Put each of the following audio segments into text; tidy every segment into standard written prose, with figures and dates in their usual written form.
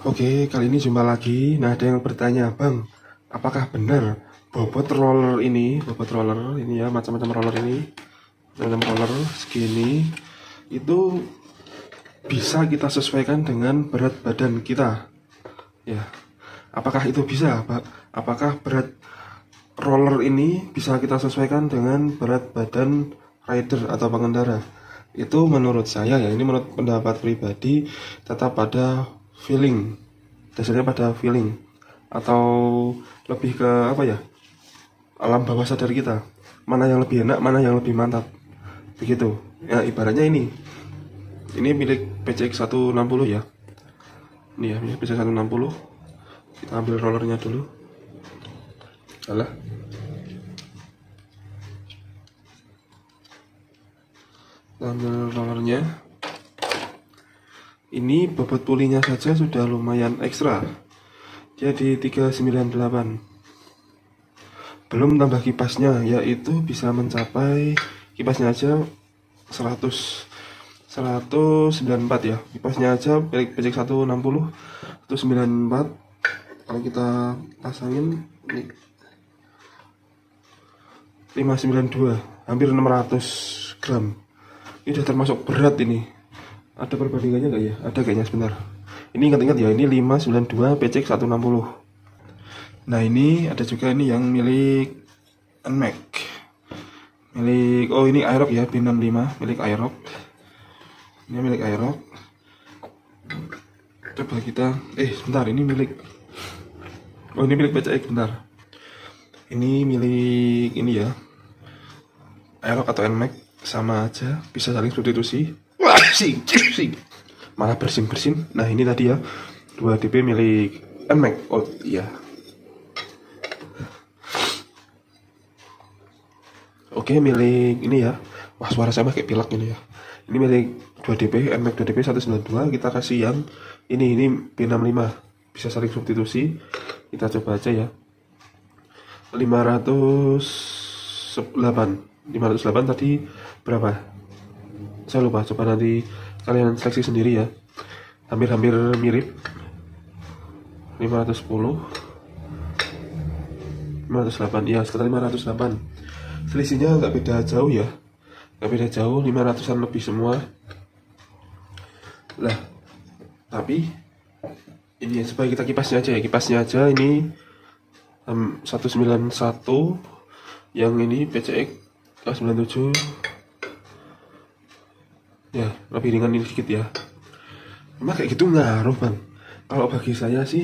Oke, kali ini jumpa lagi. Nah, ada yang bertanya, Bang, apakah benar bobot roller ini ya, macam-macam roller ini, macam roller segini, itu bisa kita sesuaikan dengan berat badan kita? Ya, apakah itu bisa, Pak? Apakah berat roller ini bisa kita sesuaikan dengan berat badan rider atau pengendara? Itu menurut saya ya, ini menurut pendapat pribadi, tetap pada feeling, dasarnya pada feeling, atau lebih ke apa ya, alam bawah sadar kita, mana yang lebih enak, mana yang lebih mantap, begitu ya. Ibaratnya ini milik PCX 160 ya, ini ya, milik PCX 160. Kita ambil rollernya dulu. Alah, kita ambil rollernya. Ini bobot pulinya saja sudah lumayan ekstra, jadi 398. Belum tambah kipasnya, yaitu bisa mencapai, kipasnya aja 194 ya. Kipasnya aja PCX 160 194. Kalau kita pasangin ini 592, hampir 600 gram. Ini udah termasuk berat ini. Ada perbandingannya nggak ya? Ada kayaknya, sebentar. Ini ingat-ingat ya, ini 592 PCX 160. Nah, ini ada juga ini yang milik NMAX. Ini Aerox ya, B65, milik Aerox. Ini milik Aerox. Coba kita, sebentar, ini milik PCX, bentar. Ini milik ini ya, Aerox atau NMAX, sama aja, bisa saling substitusi. Malah bersin. Nah, ini tadi ya, 2 dp milik NMAX. Oh iya, oke, milik ini ya. Wah, suara saya kayak pilek ini ya. Ini milik 2 dp NMAX 2 dp 192. Kita kasih yang ini B65, bisa saling substitusi. Kita coba aja ya. 508 tadi berapa? Saya lupa, coba nanti kalian seleksi sendiri ya. Hampir mirip. 510 508 ya, sekitar 508. Selisihnya nggak beda jauh ya, nggak beda jauh, 500an lebih semua lah. Tapi ini ya, supaya kita kipasnya aja ini 191, yang ini PCX 97 ya, lebih ringan ini sedikit ya. Emang kayak gitu ngaruh, Bang? Kalau bagi saya sih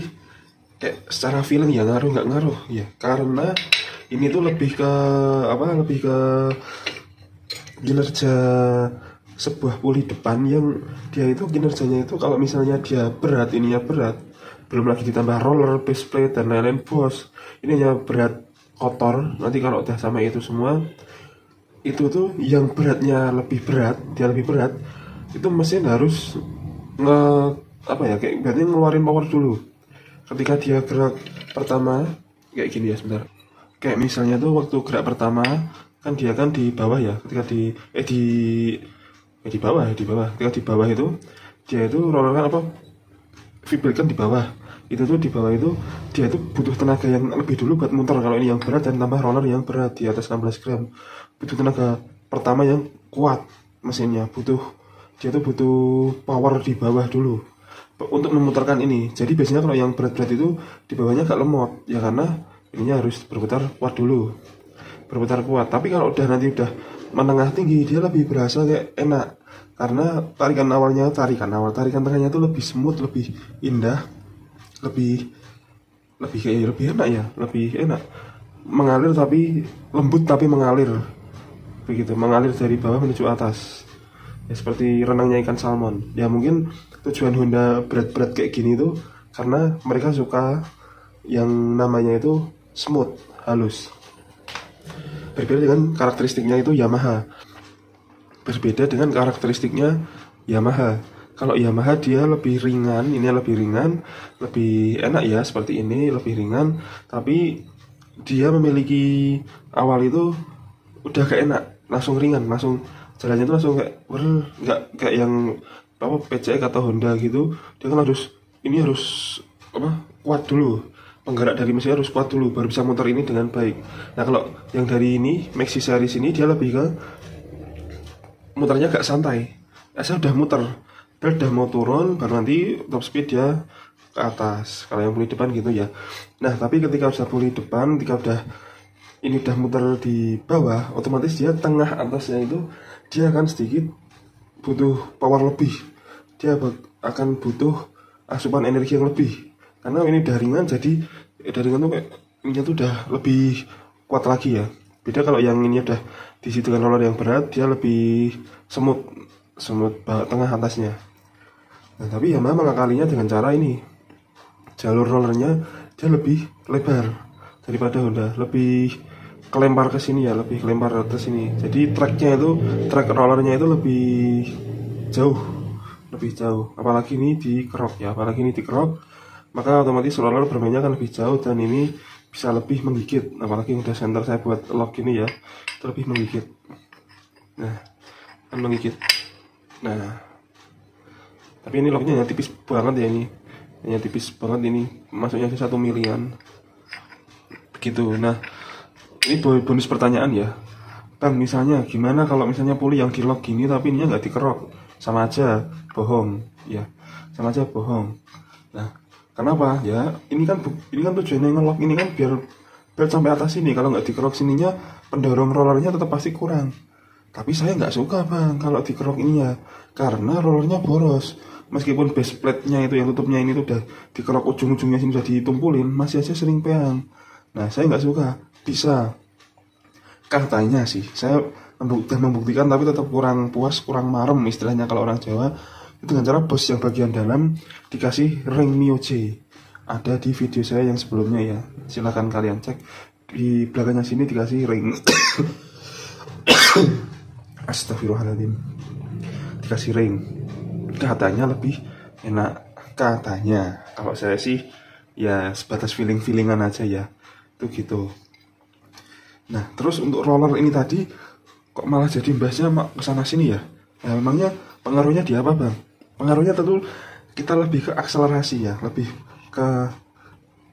kayak secara feeling ya ngaruh, nggak ngaruh ya, karena ini tuh lebih ke kinerja sebuah puli depan, yang dia itu kinerjanya itu kalau misalnya dia berat, ininya berat, belum lagi ditambah roller, base plate dan lain-lain, bos, ini hanya berat kotor. Nanti kalau udah sama itu semua, itu tuh yang beratnya lebih berat, dia lebih berat, itu mesin harus kayak berarti ngeluarin power dulu. Ketika dia gerak pertama kayak gini ya, sebentar. Kayak misalnya tuh waktu gerak pertama kan dia kan di bawah ya, ketika di bawah. Ketika di bawah itu dia itu roller kan vibrate kan di bawah. Itu tuh di bawah itu dia itu butuh tenaga yang lebih dulu buat muter. Kalau ini yang berat dan tambah roller yang berat di atas 16 gram, butuh tenaga pertama yang kuat mesinnya, dia tuh butuh power di bawah dulu untuk memutarkan ini. Jadi biasanya kalau yang berat-berat itu di bawahnya agak lemot ya, karena ininya harus berputar kuat dulu, tapi kalau udah nanti udah menengah tinggi, dia lebih berasa kayak enak, karena tarikan tengahnya itu lebih smooth, lebih indah, lebih enak ya, lebih enak, mengalir tapi lembut, tapi mengalir begitu, mengalir dari bawah menuju atas ya, seperti renangnya ikan salmon ya. Mungkin tujuan Honda berat-berat kayak gini tuh karena mereka suka yang namanya itu smooth, halus. Berbeda dengan karakteristiknya Yamaha. Kalau Yamaha dia lebih ringan, ini lebih ringan, lebih enak ya, seperti ini lebih ringan, tapi dia memiliki awal itu udah kayak enak, langsung ringan, langsung jalannya itu langsung kayak nggak kayak yang PCX atau Honda gitu. Dia kan harus ini harus kuat dulu, penggerak dari mesin harus kuat dulu baru bisa muter ini dengan baik. Nah kalau yang dari ini Maxi series ini dia lebih ke muternya gak santai. Saya udah muter, dia udah mau turun baru nanti top speed dia ke atas. Kalau yang puli depan gitu ya. Nah tapi ketika udah puli depan, ketika udah ini udah muter di bawah, otomatis dia tengah atasnya itu dia akan sedikit butuh power lebih. Dia akan butuh asupan energi yang lebih. Karena ini udah ringan, jadi ringan tuh kayak ini tuh udah lebih kuat lagi ya. Beda kalau yang ini udah diisi dengan roller yang berat, dia lebih semut tengah atasnya. Nah tapi Yamaha mengakalinya dengan cara ini, jalur rollernya dia lebih lebar daripada Honda, lebih kelempar ke sini ya, lebih kelempar ke sini. Jadi track rollernya itu lebih jauh. Apalagi ini di kerok ya, maka otomatis roller bermainnya akan lebih jauh dan ini bisa lebih menggigit. Apalagi udah center saya buat lock ini ya, itu lebih menggigit. Nah, kan menggigit. Nah, tapi ini locknya hanya tipis banget ya, hanya tipis banget ini, masuknya ke 1 milian begitu. Nah ini bonus pertanyaan ya Bang, misalnya gimana kalau misalnya puli yang di lock gini tapi ini nggak dikerok, sama aja bohong ya, sama aja bohong. Nah kenapa ya, ini kan tujuannya ngelock ini kan biar sampai atas sini. Kalau nggak dikerok sininya, pendorong rollernya tetap pasti kurang. Tapi saya nggak suka Bang kalau dikerok ini ya, karena rollernya boros. Meskipun base plate-nya itu yang tutupnya ini tuh udah dikerok, ujung-ujungnya sini udah ditumpulin, masih aja sering peang. Nah saya nggak suka. Bisa katanya sih, saya udah membuktikan tapi tetap kurang puas, kurang marem istilahnya kalau orang Jawa, itu dengan cara bos yang bagian dalam dikasih ring Mio J. Ada di video saya yang sebelumnya ya, silahkan kalian cek. Di belakangnya sini dikasih ring Astagfirullahaladzim, dikasih ring, katanya lebih enak katanya. Kalau saya sih ya sebatas feelingan aja ya, itu gitu. Nah terus untuk roller ini tadi kok malah jadi bahasnya kesana sini ya. Nah memangnya pengaruhnya di apa Bang? Pengaruhnya tentu kita lebih ke akselerasi ya, lebih ke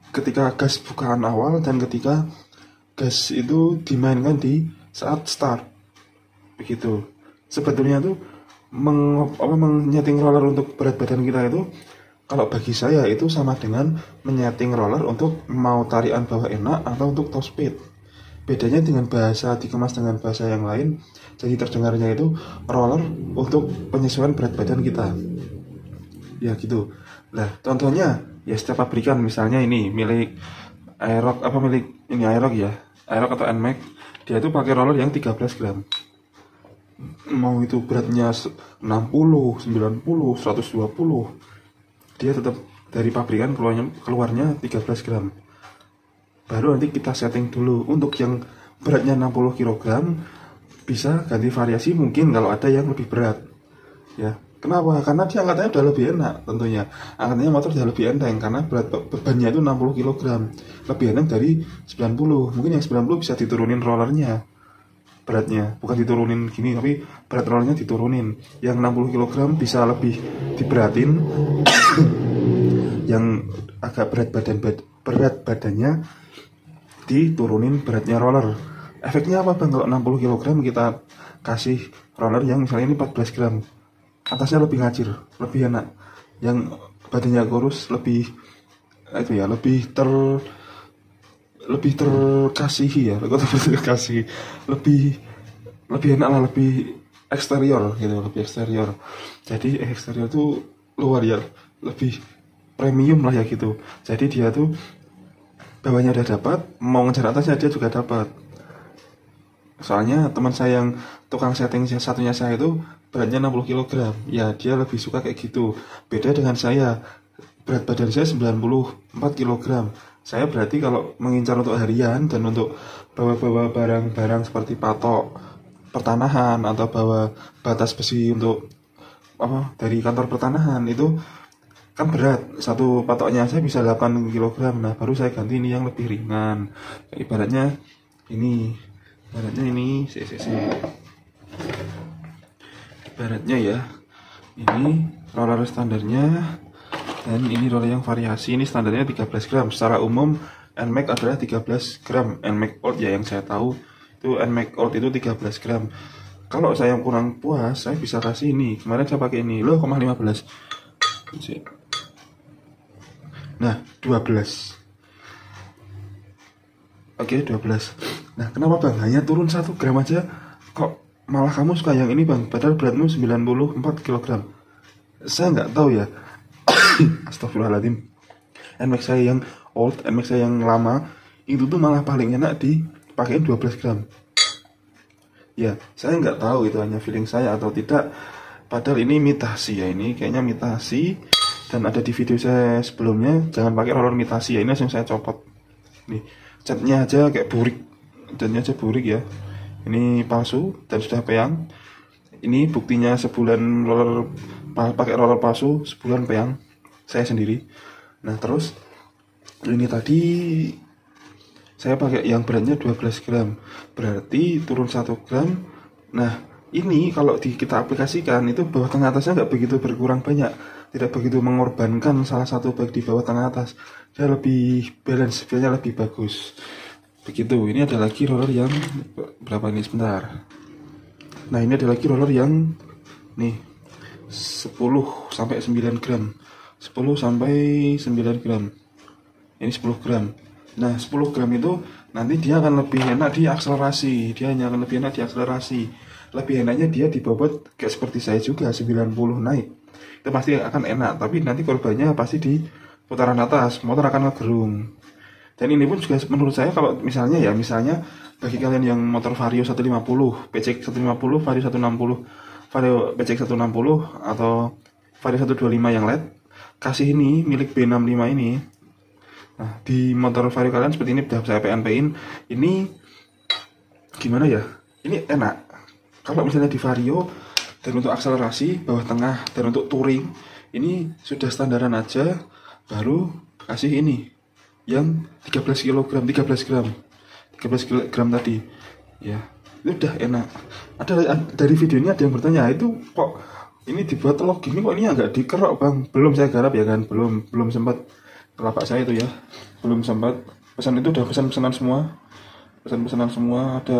ketika gas bukaan awal dan ketika gas itu dimainkan di saat start begitu. Sebetulnya tuh menyeting roller untuk berat badan kita itu, kalau bagi saya itu sama dengan menyeting roller untuk mau tarikan bawah enak atau untuk top speed. Bedanya dengan bahasa, dikemas dengan bahasa yang lain, jadi terdengarnya itu roller untuk penyesuaian berat badan kita ya gitu. Nah contohnya ya setiap pabrikan, misalnya ini milik Aerox, milik ini Aerox ya, Aerox atau Nmax, dia itu pakai roller yang 13 gram. Mau itu beratnya 60, 90, 120, dia tetap dari pabrikan keluarnya 13 gram. Baru nanti kita setting dulu. Untuk yang beratnya 60 kg bisa ganti variasi mungkin kalau ada yang lebih berat ya. Kenapa? Karena dia angkatannya udah lebih enak tentunya. Angkatannya motor udah lebih enteng karena berat bebannya itu 60 kg. Lebih enak dari 90. Mungkin yang 90 bisa diturunin rollernya beratnya, bukan diturunin gini tapi berat rollernya diturunin. Yang 60 kg bisa lebih diberatin yang agak berat badannya diturunin beratnya roller. Efeknya apa Bang? Kalau 60 kg kita kasih roller yang misalnya ini 14 gram, atasnya lebih ngacir, lebih enak. Yang badannya kurus lebih itu ya, lebih terkasihi ya, lebih enak lah, lebih eksterior gitu, lebih eksterior. Jadi eksterior tuh luar ya, lebih premium lah ya gitu. Jadi dia tuh bawahnya udah dapat, mau ngejar atasnya dia juga dapat. Soalnya teman saya yang tukang setting satunya saya itu beratnya 60 kg, ya dia lebih suka kayak gitu. Beda dengan saya, berat badan saya 94 kg. Saya berarti kalau mengincar untuk harian dan untuk bawa-bawa barang-barang seperti patok pertanahan atau bawa batas besi untuk dari kantor pertanahan, itu kan berat, satu patoknya saya bisa 8 kg. Nah baru saya ganti ini yang lebih ringan. Ibaratnya ini ibaratnya ya, ini roller standarnya Dan ini roller yang variasi, ini standarnya 13 gram. Secara umum NMAX adalah 13 gram. NMAX Old ya yang saya tahu itu NMAX Old itu 13 gram. Kalau saya kurang puas, saya bisa kasih ini. Kemarin saya pakai ini, loh, 0,15. Nah, 12. Oke, 12. Nah, kenapa bang? Hanya turun 1 gram aja, kok malah kamu suka yang ini bang? Padahal beratmu 94 kg. Saya nggak tahu ya. Astagfirullahaladzim. NMAX saya yang old, NMAX saya yang lama, itu tuh malah paling enak dipakein 12 gram. Ya, saya nggak tahu itu hanya feeling saya atau tidak. Padahal ini imitasi ya, ini kayaknya imitasi. Dan ada di video saya sebelumnya, jangan pakai roller imitasi ya. Ini langsung saya copot. Nih, catnya aja kayak burik. Catnya aja burik ya. Ini palsu dan sudah peyang. Ini buktinya sebulan pakai roller palsu, sebulan peyang. Saya sendiri. Nah, terus ini tadi saya pakai yang beratnya 12 gram, berarti turun 1 gram. Nah, ini kalau kita aplikasikan, itu bawah tengah atasnya nggak begitu berkurang banyak, tidak begitu mengorbankan salah satu baik di bawah tengah atas. Dia lebih balance, feelnya lebih bagus. Begitu. Ini ada lagi roller yang berapa ini sebentar. Nah, ini ada lagi roller yang nih 10 sampai 9 gram. 10 sampai 9 gram. Ini 10 gram. Nah, 10 gram itu nanti dia akan lebih enak di akselerasi. Dia hanya akan lebih enak di akselerasi. Lebih enaknya dia dibobot kayak seperti saya juga, 90 naik. Itu pasti akan enak, tapi nanti korbannya pasti di putaran atas, motor akan ngegerung. Dan ini pun juga menurut saya, kalau misalnya bagi kalian yang motor Vario 150, PCX 150, Vario 160, Vario PCX 160 atau Vario 125 yang LED, kasih ini milik B65 ini. Nah, di motor Vario kalian seperti ini sudah saya PNP-in. Ini gimana ya? Ini enak. Kalau misalnya di Vario, dan untuk akselerasi bawah tengah dan untuk touring ini sudah standaran aja, baru kasih ini yang 13 gram tadi ya, itu udah enak. Ada dari video ini ada yang bertanya, itu kok ini dibuat log gini, kok ini agak dikerok bang? Belum saya garap ya kan, belum sempat kelapak saya itu ya, belum sempat. Pesan itu udah pesanan semua, ada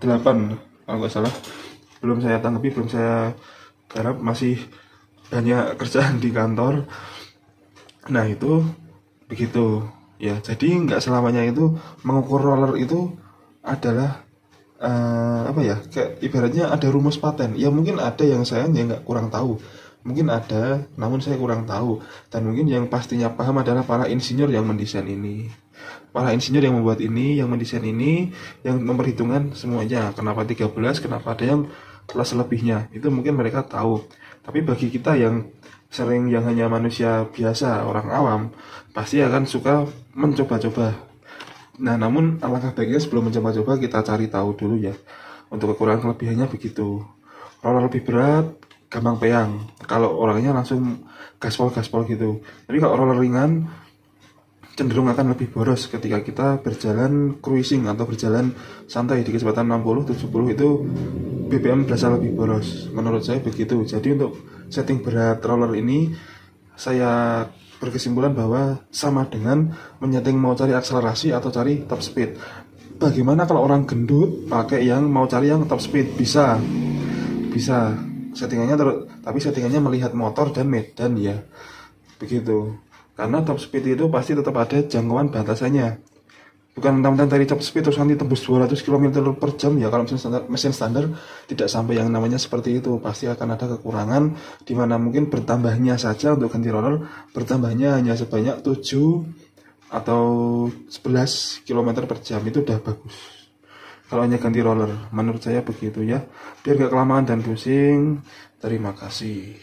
8 kalau nggak salah, belum saya tanggapi, belum saya garap, masih banyak kerjaan di kantor. Nah, itu begitu ya. Jadi nggak selamanya itu mengukur roller itu adalah apa ya, kayak ibaratnya ada rumus paten ya. Mungkin ada yang saya nggak kurang tahu, mungkin ada, namun saya kurang tahu. Dan mungkin yang pastinya paham adalah para insinyur yang mendesain ini, para insinyur yang membuat ini, yang mendesain ini, yang memperhitungkan semuanya. Kenapa 13, kenapa ada yang kelas lebihnya, itu mungkin mereka tahu. Tapi bagi kita yang sering, yang hanya manusia biasa, orang awam, pasti akan suka mencoba-coba. Nah, namun alangkah baiknya sebelum mencoba-coba kita cari tahu dulu ya, untuk kekurangan kelebihannya begitu. Roller lebih berat, gampang peyang, kalau orangnya langsung gaspol gitu. Tapi kalau roller ringan, cenderung akan lebih boros ketika kita berjalan cruising atau berjalan santai di kecepatan 60-70, itu BBM berasa lebih boros. Menurut saya begitu. Jadi untuk setting berat roller ini, saya berkesimpulan bahwa sama dengan menyeting mau cari akselerasi atau cari top speed. Bagaimana kalau orang gendut pakai yang mau cari yang top speed? Bisa settingannya, tapi settingannya melihat motor dan medan ya, begitu. Karena top speed itu pasti tetap ada jangkauan batasannya. Bukan mentang-mentang dari top speed terus nanti tembus 200 km per jam ya. Kalau mesin standar tidak sampai yang namanya seperti itu. Pasti akan ada kekurangan, dimana mungkin bertambahnya saja untuk ganti roller, bertambahnya hanya sebanyak 7 atau 11 km per jam, itu udah bagus kalau hanya ganti roller. Menurut saya begitu ya, biar gak kelamaan dan pusing. Terima kasih.